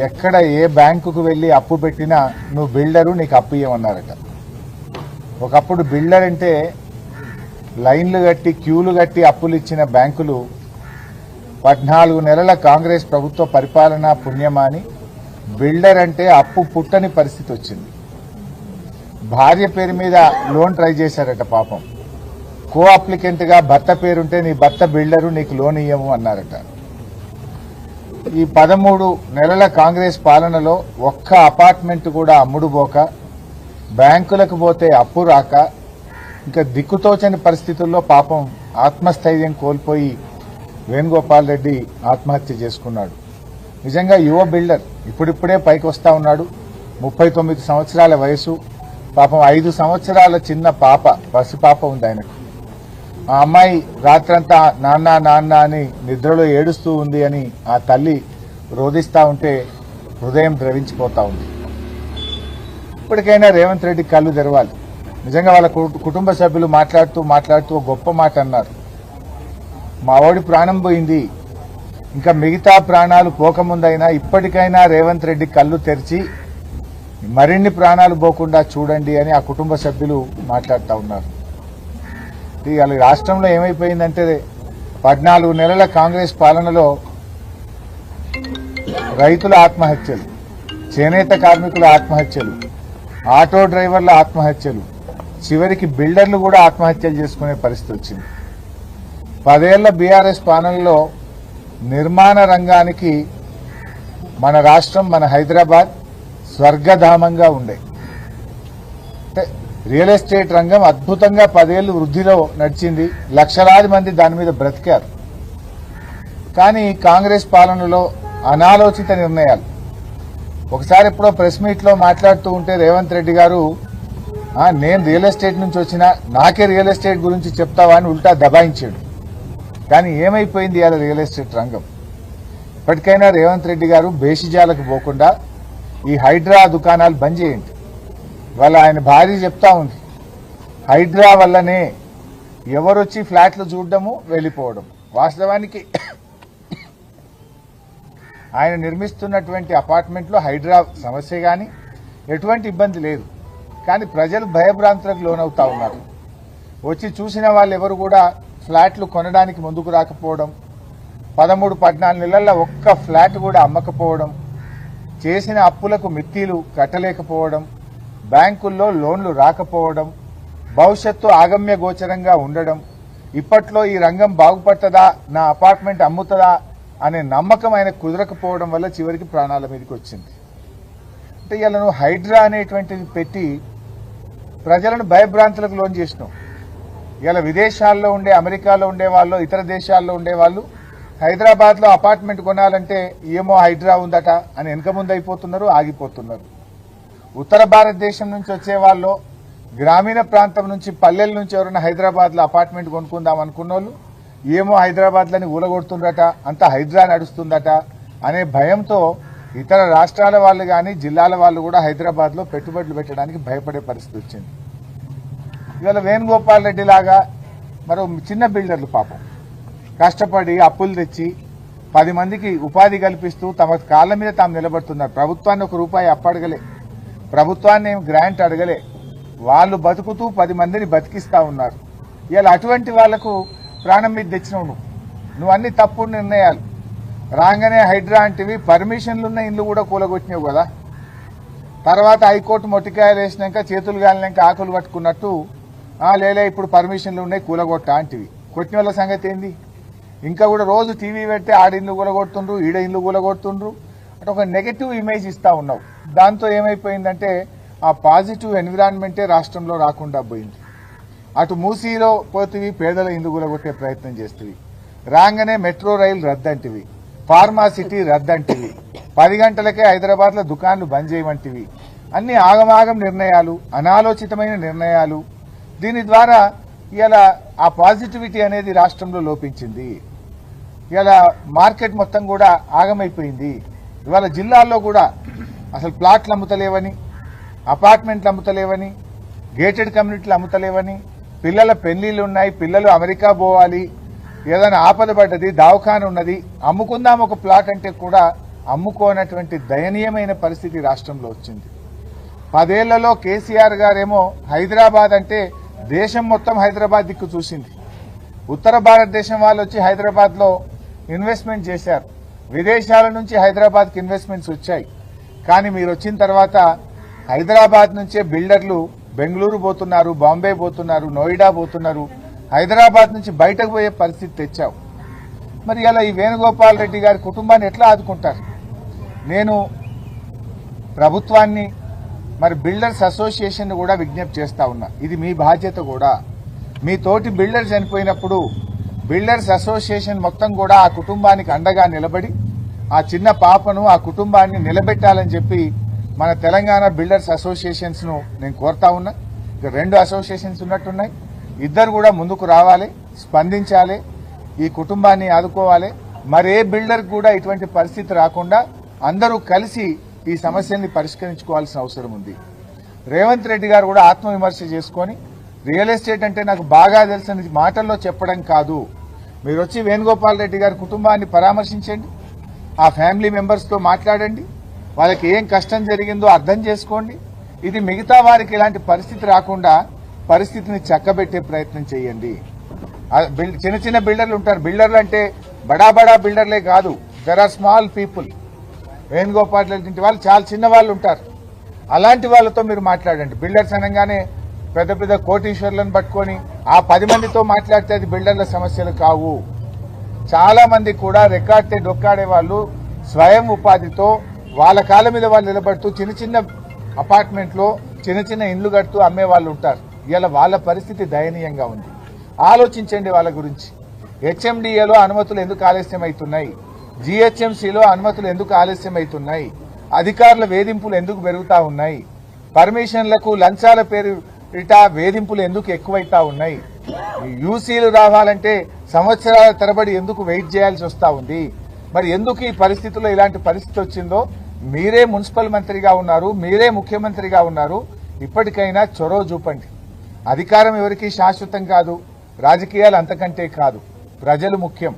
ఎక్కడ ఏ బ్యాంకుకు వెళ్ళి అప్పు పెట్టినా నువ్వు బిల్డరు, నీకు అప్పు ఇవ్వమన్నారట. ఒకప్పుడు బిల్డర్ అంటే లైన్లు కట్టి క్యూలు కట్టి అప్పులు ఇచ్చిన బ్యాంకులు 14 నెలల కాంగ్రెస్ ప్రభుత్వ పరిపాలన పుణ్యమాని బిల్డర్ అంటే అప్పు పుట్టని పరిస్థితి వచ్చింది. భార్య పేరు మీద లోన్ ట్రై చేశారట. పాపం కో అప్లికెంట్గా భర్త పేరుంటే నీ భర్త బిల్డరు, నీకు లోన్ ఇయ్యము అన్నారట. ఈ 13 నెలల కాంగ్రెస్ పాలనలో ఒక్క అపార్ట్మెంట్ కూడా అమ్ముడుపోక, బ్యాంకులకు పోతే అప్పు రాక, ఇంకా దిక్కుతోచని పరిస్థితుల్లో పాపం ఆత్మస్థైర్యం కోల్పోయి వేణుగోపాల్ రెడ్డి ఆత్మహత్య చేసుకున్నాడు. నిజంగా యువ బిల్డర్, ఇప్పుడిప్పుడే పైకి వస్తా ఉన్నాడు. 39 సంవత్సరాల వయసు. పాపం 5 సంవత్సరాల చిన్న పాప, పసిపాప ఉంది ఆయనకు. ఆ అమ్మాయి రాత్రంతా నాన్న నాన్న అని నిద్రలో ఏడుస్తూ ఉంది అని ఆ తల్లి రోధిస్తూ ఉంటే హృదయం ద్రవించిపోతా ఉంది. ఇప్పటికైనా రేవంత్ రెడ్డి కళ్ళు తెరవాలి. నిజంగా వాళ్ళ కుటుంబ సభ్యులు మాట్లాడుతూ గొప్ప మాట అన్నారు. మా వాడి ప్రాణం పోయింది, ఇంకా మిగతా ప్రాణాలు పోకముందైనా ఇప్పటికైనా రేవంత్ రెడ్డి కళ్ళు తెరిచి మరిన్ని ప్రాణాలు పోకుండా చూడండి అని ఆ కుటుంబ సభ్యులు మాట్లాడుతూ ఉన్నారు. ఇవాళ రాష్ట్రంలో ఏమైపోయిందంటే 14 నెలల కాంగ్రెస్ పాలనలో రైతుల ఆత్మహత్యలు, చేనేత కార్మికుల ఆత్మహత్యలు, ఆటో డ్రైవర్ల ఆత్మహత్యలు, చివరికి బిల్డర్లు కూడా ఆత్మహత్యలు చేసుకునే పరిస్థితి వచ్చింది. 10 ఏళ్ల బీఆర్ఎస్ పాలనలో నిర్మాణ రంగానికి మన రాష్ట్రం, మన హైదరాబాద్ స్వర్గధామంగా ఉండే. అంటే రియల్ ఎస్టేట్ రంగం అద్భుతంగా 10 ఏళ్లు వృద్ధిలో నడిచింది. లక్షలాది మంది దాని మీద బ్రతికారు. కానీ కాంగ్రెస్ పాలనలో అనాలోచిత నిర్ణయాలు. ఒకసారి ఎప్పుడో ప్రెస్ మీట్లో మాట్లాడుతూ ఉంటే రేవంత్ రెడ్డి గారు, నేను రియల్ ఎస్టేట్ నుంచి వచ్చినా నాకే రియల్ ఎస్టేట్ గురించి చెప్తావా అని ఉల్టా దబాయించాడు. కానీ ఏమైపోయింది ఇవాళ రియల్ ఎస్టేట్ రంగం? ఇప్పటికైనా రేవంత్ రెడ్డి గారు బేషిజాలకు పోకుండా ఈ హైడ్రా దుకాణాలు బంద్ చేయండి. వాళ్ళ ఆయన భార్య చెప్తా ఉంది, హైడ్రా వల్లనే ఎవరొచ్చి ఫ్లాట్లు చూడడము వెళ్ళిపోవడం. వాస్తవానికి ఆయన నిర్మిస్తున్నటువంటి అపార్ట్మెంట్లో హైడ్రా సమస్య కానీ ఎటువంటి ఇబ్బంది లేదు. కానీ ప్రజలు భయభ్రాంతులకు లోనవుతా ఉన్నారు. వచ్చి చూసిన వాళ్ళు ఎవరు కూడా ఫ్లాట్లు కొనడానికి ముందుకు రాకపోవడం, 13-14 నెలల్లో ఒక్క ఫ్లాట్ కూడా అమ్మకపోవడం, చేసిన అప్పులకు మిత్తిలు కట్టలేకపోవడం, బ్యాంకుల్లో లోన్లు రాకపోవడం, భవిష్యత్తు ఆగమ్య గోచరంగా ఉండడం, ఇప్పట్లో ఈ రంగం బాగుపడుతుందా, నా అపార్ట్మెంట్ అమ్ముతుందా అనే నమ్మకం ఆయన కుదరకపోవడం వల్ల చివరికి ప్రాణాల మీదకి వచ్చింది. అంటే ఇలా నువ్వు హైడ్రా అనేటువంటిది పెట్టి ప్రజలను భయభ్రాంతులకు లోన్ చేసినావు. ఇలా విదేశాల్లో ఉండే, అమెరికాలో ఉండే వాళ్ళు, ఇతర దేశాల్లో ఉండే వాళ్ళు హైదరాబాద్లో అపార్ట్మెంట్ కొనాలంటే ఏమో హైడ్రా ఉందట అని వెనక ముందు అయిపోతున్నారు, ఆగిపోతున్నారు. ఉత్తర భారతదేశం నుంచి వచ్చే వాళ్ళు, గ్రామీణ ప్రాంతం నుంచి, పల్లెల నుంచి ఎవరైనా హైదరాబాద్లో అపార్ట్మెంట్ కొనుక్కుందాం అనుకున్న వాళ్ళు ఏమో హైదరాబాద్లని ఊలగొడుతుందట, అంతా హైడ్రా నడుస్తుందట అనే భయంతో ఇతర రాష్ట్రాల వాళ్ళు కానీ జిల్లాల వాళ్ళు కూడా హైదరాబాద్లో పెట్టుబడులు పెట్టడానికి భయపడే పరిస్థితి వచ్చింది. ఇవాళ వేణుగోపాల్ రెడ్డి లాగా మరో చిన్న బిల్డర్లు పాపం కష్టపడి అప్పులు తెచ్చి 10 మందికి ఉపాధి కల్పిస్తూ తమ కాళ్ళ మీద తాము నిలబడుతున్నారు. ప్రభుత్వాన్ని1 రూపాయి అప్పడగలే, ప్రభుత్వాన్ని గ్రాంట్ అడగలే, వాళ్ళు బతుకుతూ 10 మందిని బతికిస్తా ఉన్నారు. ఇలా అటువంటి వాళ్లకు ప్రాణం మీద తెచ్చినావు నువ్వు అన్ని తప్పుడు నిర్ణయాలు. రాగానే హైడ్రా అంటివి, పర్మిషన్లున్న ఇండ్లు కూడా కూలగొట్టినావు కదా. తర్వాత హైకోర్టు మొట్టికాయలు వేసినాక, చేతులు గాలినాక ఆకులు పట్టుకున్నట్టు లేలే ఇప్పుడు పర్మిషన్లు ఉన్నాయి కూలగొట్ట అంటివి. కొట్టిన వాళ్ళ సంగతి ఏంది? ఇంకా కూడా రోజు టీవీ పెడితే ఆడ ఇల్లు కూలగొడుతుండ్రు, ఈడ ఇల్లు కూలగొడుతుండ్రు అంటే ఒక నెగటివ్ ఇమేజ్ ఇస్తా ఉన్నావు. దాంతో ఏమైపోయిందంటే ఆ పాజిటివ్ ఎన్విరాన్మెంటే రాష్ట్రంలో రాకుండా పోయింది. అటు మూసీలో పోతివి, పేదల ఇల్లు కూలగొట్టే ప్రయత్నం చేస్తుంది. రాగానే మెట్రో రైలు రద్దంటివి, ఫార్మాసిటీ రద్దంటివి, 10 గంటలకే హైదరాబాద్లో దుకాన్లు బంద్ చేయమంటివి. అన్ని ఆగమాగం నిర్ణయాలు, అనాలోచితమైన నిర్ణయాలు. దీని ద్వారా ఇలా ఆ పాజిటివిటీ అనేది రాష్ట్రంలో లోపించింది. ఇలా మార్కెట్ మొత్తం కూడా ఆగమైపోయింది. ఇవాళ జిల్లాల్లో కూడా అసలు ప్లాట్లు అమ్ముతలేవని, అపార్ట్మెంట్లు అమ్ముతలేవని, గేటెడ్ కమ్యూనిటీలు అమ్ముతలేవని, పిల్లల పెళ్లిళ్ళు ఉన్నాయి, పిల్లలు అమెరికా పోవాలి, ఏదైనా ఆపద పడ్డది, దవాఖాన ఉన్నది, అమ్ముకుందాం ఒక ప్లాట్ అంటే కూడా అమ్ముకోనటువంటి దయనీయమైన పరిస్థితి రాష్ట్రంలో వచ్చింది. 10 ఏళ్లలో కేసీఆర్ గారేమో హైదరాబాద్ అంటే దేశం మొత్తం హైదరాబాద్ దిక్కు చూసింది. ఉత్తర భారతదేశం వాళ్ళు వచ్చి హైదరాబాద్లో ఇన్వెస్ట్మెంట్ చేశారు. విదేశాల నుంచి హైదరాబాద్కి ఇన్వెస్ట్మెంట్స్ వచ్చాయి. కానీ మీరు వచ్చిన తర్వాత హైదరాబాద్ నుంచే బిల్డర్లు బెంగళూరు పోతున్నారు, బాంబే పోతున్నారు, నోయిడా పోతున్నారు. హైదరాబాద్ నుంచి బయటకు పోయే పరిస్థితి తెచ్చావు. మరి అలా ఈ వేణుగోపాల్ రెడ్డి గారి కుటుంబాన్ని ఎట్లా ఆదుకుంటారు? నేను ప్రభుత్వాన్ని మరి బిల్డర్స్ అసోసియేషన్ కూడా విజ్ఞప్తి చేస్తా ఉన్నా. ఇది మీ బాధ్యత కూడా. మీ తోటి బిల్డర్ చనిపోయినప్పుడు బిల్డర్స్ అసోసియేషన్ మొత్తం కూడా ఆ కుటుంబానికి అండగా నిలబడి ఆ చిన్న పాపను ఆ కుటుంబాన్ని నిలబెట్టాలని చెప్పి మన తెలంగాణ బిల్డర్స్ అసోసియేషన్స్ ను నేను కోరుతా ఉన్నా. ఇక 2 అసోసియేషన్స్ ఉన్నట్టున్నాయి. ఇద్దరు కూడా ముందుకు రావాలి, స్పందించాలి, ఈ కుటుంబాన్ని ఆదుకోవాలి. మరే బిల్డర్ కూడా ఇటువంటి పరిస్థితి రాకుండా అందరూ కలిసి ఈ సమస్యల్ని పరిష్కరించుకోవాల్సిన అవసరం ఉంది. రేవంత్ రెడ్డి గారు కూడా ఆత్మవిమర్శ చేసుకొని రియల్ ఎస్టేట్ అంటే నాకు బాగా తెలిసిన మాటల్లో చెప్పడం కాదు, మీరు వచ్చి వేణుగోపాల్ రెడ్డి గారి కుటుంబాన్ని పరామర్శించండి, ఆ ఫ్యామిలీ మెంబర్స్తో మాట్లాడండి, వాళ్ళకి ఏం కష్టం జరిగిందో అర్థం చేసుకోండి. ఇది మిగతా వారికి ఇలాంటి పరిస్థితి రాకుండా పరిస్థితిని చక్కబెట్టే ప్రయత్నం చేయండి. చిన్న చిన్న బిల్డర్లు ఉంటారు. బిల్డర్లు అంటే బడా బడా బిల్డర్లే కాదు, there are small people. Venugopal Reddy వాళ్ళు చాలా చిన్న వాళ్ళు ఉంటారు. అలాంటి వాళ్ళతో మీరు మాట్లాడండి. బిల్డర్స్ అనగానే పెద్ద పెద్ద కోటీశ్వర్లను పట్టుకొని ఆ 10 మందితో మాట్లాడితే అది బిల్డర్ల సమస్యలు కావు. చాలా మంది కూడా రెక్కాడితే డొక్కాడే వాళ్ళు స్వయం ఉపాధితో వాళ్ళ కాళ్ళ మీద వాళ్ళు నిలబడుతూ చిన్న చిన్న అపార్ట్మెంట్లో చిన్న చిన్న ఇండ్లు కడుతూ అమ్మే వాళ్ళు ఉంటారు. ఇలా వాళ్ళ పరిస్థితి దయనీయంగా ఉంది. ఆలోచించండి వాళ్ళ గురించి. హెచ్ఎండిఏలో అనుమతులు ఎందుకు ఆలస్యం అవుతున్నాయి? జీహెచ్ఎంసీలో అనుమతులు ఎందుకు ఆలస్యం అవుతున్నాయి? అధికారుల వేధింపులు ఎందుకు పెరుగుతా ఉన్నాయి? పర్మిషన్లకు లంచాల పేరు వేధింపులు ఎందుకు ఎక్కువైతా ఉన్నాయి? యూసీలు రావాలంటే సంవత్సరాల తరబడి ఎందుకు వెయిట్ చేయాల్సి వస్తా ఉంది? మరి ఎందుకు ఈ పరిస్థితుల్లో ఇలాంటి పరిస్థితి వచ్చిందో? మీరే మున్సిపల్ మంత్రిగా ఉన్నారు, మీరే ముఖ్యమంత్రిగా ఉన్నారు. ఇప్పటికైనా చొరవ చూపండి. అధికారం ఎవరికి శాశ్వతం కాదు, రాజకీయాలు అంతకంటే కాదు. ప్రజలు ముఖ్యం,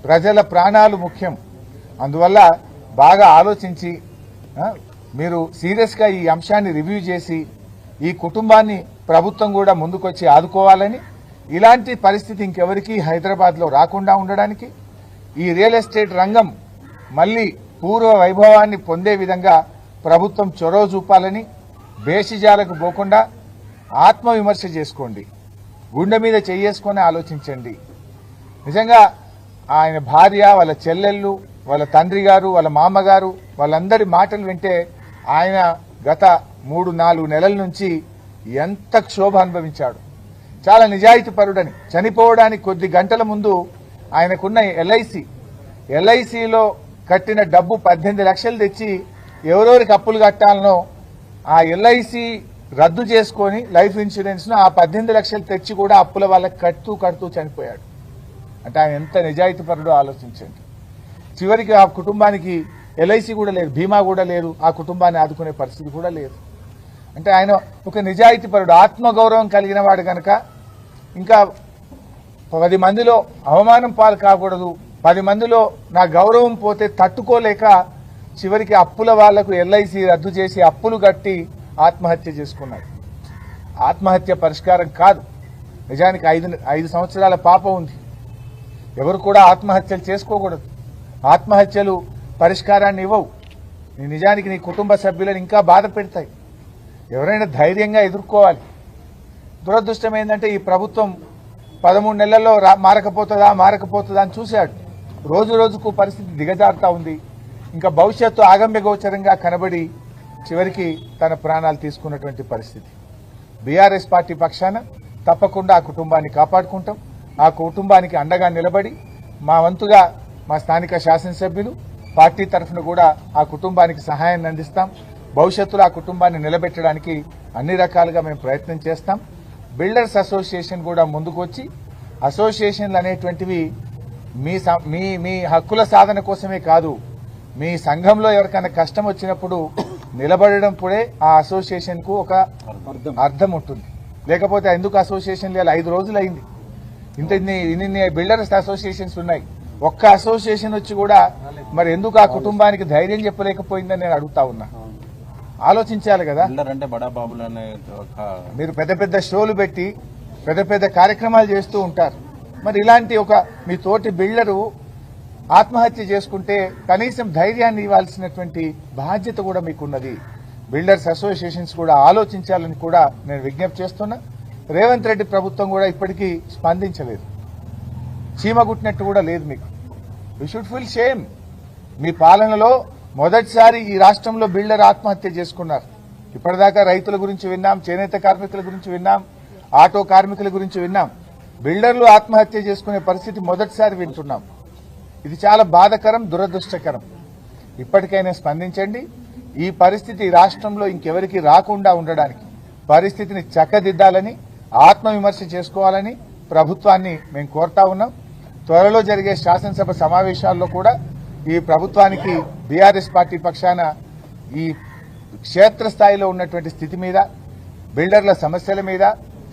ప్రజల ప్రాణాలు ముఖ్యం. అందువల్ల బాగా ఆలోచించి మీరు సీరియస్గా ఈ అంశాన్ని రివ్యూ చేసి ఈ కుటుంబాన్ని ప్రభుత్వం కూడా ముందుకొచ్చి ఆదుకోవాలని, ఇలాంటి పరిస్థితి ఇంకెవరికి హైదరాబాద్లో రాకుండా ఉండడానికి, ఈ రియల్ ఎస్టేట్ రంగం మళ్లీ పూర్వ వైభవాన్ని పొందే విధంగా ప్రభుత్వం చొరవ చూపాలని, బేషిజాలకు పోకుండా ఆత్మవిమర్శ చేసుకోండి, గుండె మీద చేసుకొని ఆలోచించండి. నిజంగా ఆయన భార్య, వాళ్ళ చెల్లెళ్ళు, వాళ్ళ తండ్రి గారు, వాళ్ళ మామగారు వాళ్ళందరి మాటలు వింటే ఆయన గత 3-4 నెలల నుంచి ఎంత క్షోభ అనుభవించాడు. చాలా నిజాయితీ పరుడని, చనిపోవడానికి కొద్ది గంటల ముందు ఆయనకున్న ఎల్ఐసిలో కట్టిన డబ్బు 18 లక్షలు తెచ్చి ఎవరెవరికి అప్పులు కట్టాలనో ఆ ఎల్ఐసి రద్దు చేసుకొని లైఫ్ ఇన్సూరెన్స్ ను ఆ 18 లక్షలు తెచ్చి కూడా అప్పుల వాళ్ళకి కడుతూ చనిపోయాడు. అంటే ఆయన ఎంత నిజాయితీ పరుడో ఆలోచించండి. చివరికి ఆ కుటుంబానికి ఎల్ఐసి కూడా లేదు, బీమా కూడా లేదు, ఆ కుటుంబాన్ని ఆదుకునే పరిస్థితి కూడా లేదు. అంటే ఆయన ఒక నిజాయితీ పరుడు, ఆత్మగౌరవం కలిగిన వాడు కనుక ఇంకా 10 మందిలో అవమానం పాలు కాకూడదు, 10 మందిలో నా గౌరవం పోతే తట్టుకోలేక చివరికి అప్పుల వాళ్లకు ఎల్ఐసి రద్దు చేసి అప్పులు కట్టి ఆత్మహత్య చేసుకున్నాడు. ఆత్మహత్య పరిష్కారం కాదు. నిజానికి 5 సంవత్సరాల పాప ఉంది. ఎవరు కూడా ఆత్మహత్యలు చేసుకోకూడదు. ఆత్మహత్యలు పరిష్కారాన్ని ఇవ్వవు. నిజానికి నీ కుటుంబ సభ్యులను ఇంకా బాధ పెడతాయి. ఎవరైనా ధైర్యంగా ఎదుర్కోవాలి. దురదృష్టం ఏంటంటే ఈ ప్రభుత్వం 13 నెలల్లో మారకపోతుందా అని చూశాడు. రోజు రోజుకు పరిస్థితి దిగజారుతా ఉంది. ఇంకా భవిష్యత్తు ఆగమ్య గోచరంగా కనబడి చివరికి తన ప్రాణాలు తీసుకున్నటువంటి పరిస్థితి. బీఆర్ఎస్ పార్టీ పక్షాన తప్పకుండా ఆ కుటుంబాన్ని కాపాడుకుంటాం. ఆ కుటుంబానికి అండగా నిలబడి మా వంతుగా మా స్థానిక శాసనసభ్యులు పార్టీ తరఫున కూడా ఆ కుటుంబానికి సహాయాన్ని అందిస్తాం. భవిష్యత్తులో ఆ కుటుంబాన్ని నిలబెట్టడానికి అన్ని రకాలుగా మేము ప్రయత్నం చేస్తాం. బిల్డర్స్ అసోసియేషన్ కూడా ముందుకు వచ్చి, అసోసియేషన్లు అనేటువంటివి మీ హక్కుల సాధన కోసమే కాదు, మీ సంఘంలో ఎవరికైనా కష్టం వచ్చినప్పుడు నిలబడడం కూడా ఆ అసోసియేషన్ కు ఒక అర్థం ఉంటుంది. లేకపోతే ఎందుకు అసోసియేషన్ లేదు? 5 రోజులు అయింది. ఇన్ని బిల్డర్స్ అసోసియేషన్స్ ఉన్నాయి. ఒక్క అసోసియేషన్ వచ్చి కూడా మరి ఎందుకు ఆ కుటుంబానికి ధైర్యం చెప్పలేకపోయిందని నేను అడుగుతా ఉన్నా. ఆలోచించాలి కదా. అంటే బడా బాబులు అనే మీరు పెద్ద పెద్ద షోలు పెట్టి పెద్ద పెద్ద కార్యక్రమాలు చేస్తూ ఉంటారు. మరి ఇలాంటి ఒక మీ తోటి బిల్డరు ఆత్మహత్య చేసుకుంటే కనీసం ధైర్యాన్ని ఇవ్వాల్సినటువంటి బాధ్యత కూడా మీకున్నది. బిల్డర్స్ అసోసియేషన్స్ కూడా ఆలోచించాలని కూడా నేను విజ్ఞప్తి చేస్తున్నా. రేవంత్ రెడ్డి ప్రభుత్వం కూడా ఇప్పటికీ స్పందించలేదు. చీమగుట్టినట్టు కూడా లేదు మీకు. You should feel shame. మీ పాలనలో మొదటిసారి ఈ రాష్ట్రంలో బిల్డర్ ఆత్మహత్య చేసుకున్నారు. ఇప్పటిదాకా రైతుల గురించి విన్నాం, చేనేత కార్మికుల గురించి విన్నాం, ఆటో కార్మికుల గురించి విన్నాం. బిల్డర్లు ఆత్మహత్య చేసుకునే పరిస్థితి మొదటిసారి వింటున్నాం. ఇది చాలా బాధాకరం, దురదృష్టకరం. ఇప్పటికైనా స్పందించండి. ఈ పరిస్థితి రాష్ట్రంలో ఇంకెవరికి రాకుండా ఉండడానికి పరిస్థితిని చక్కదిద్దాలని, ఆత్మవిమర్శ చేసుకోవాలని ప్రభుత్వాన్ని మేము కోరుతా ఉన్నాం. త్వరలో జరిగే శాసనసభ సమావేశాల్లో కూడా ఈ ప్రభుత్వానికి బీఆర్ఎస్ పార్టీ పక్షాన ఈ క్షేత్రస్థాయిలో ఉన్నటువంటి స్థితి మీద, బిల్డర్ల సమస్యల మీద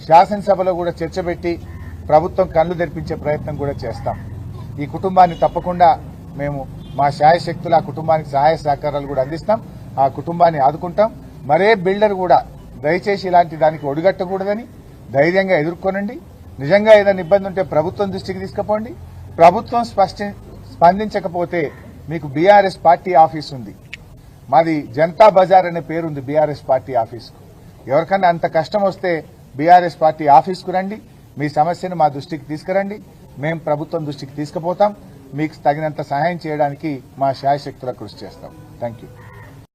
శాసనసభలో కూడా చర్చ పెట్టి ప్రభుత్వం కళ్లు తెరిపించే ప్రయత్నం కూడా చేస్తాం. ఈ కుటుంబాన్ని తప్పకుండా మేము మా శాయశక్తులు ఆ కుటుంబానికి సహాయ సహకారాలు కూడా అందిస్తాం. ఆ కుటుంబాన్ని ఆదుకుంటాం. మరే బిల్డర్ కూడా దయచేసి ఇలాంటి దానికి ఒడిగట్టకూడదని ధైర్యంగా ఎదుర్కొనండి. నిజంగా ఏదైనా ఇబ్బంది ఉంటే ప్రభుత్వం దృష్టికి తీసుకుపోండి. ప్రభుత్వం స్పందించకపోతే మీకు బీఆర్ఎస్ పార్టీ ఆఫీస్ ఉంది. మాది జనతా బజార్ అనే పేరుంది బీఆర్ఎస్ పార్టీ ఆఫీస్కు. ఎవరికన్నా అంత కష్టం వస్తే బీఆర్ఎస్ పార్టీ ఆఫీస్కు రండి. మీ సమస్యను మా దృష్టికి తీసుకురండి. మేము ప్రభుత్వం దృష్టికి తీసుకుపోతాం. మీకు తగినంత సహాయం చేయడానికి మా శాయశక్తుల కృషి చేస్తాం. Thank you.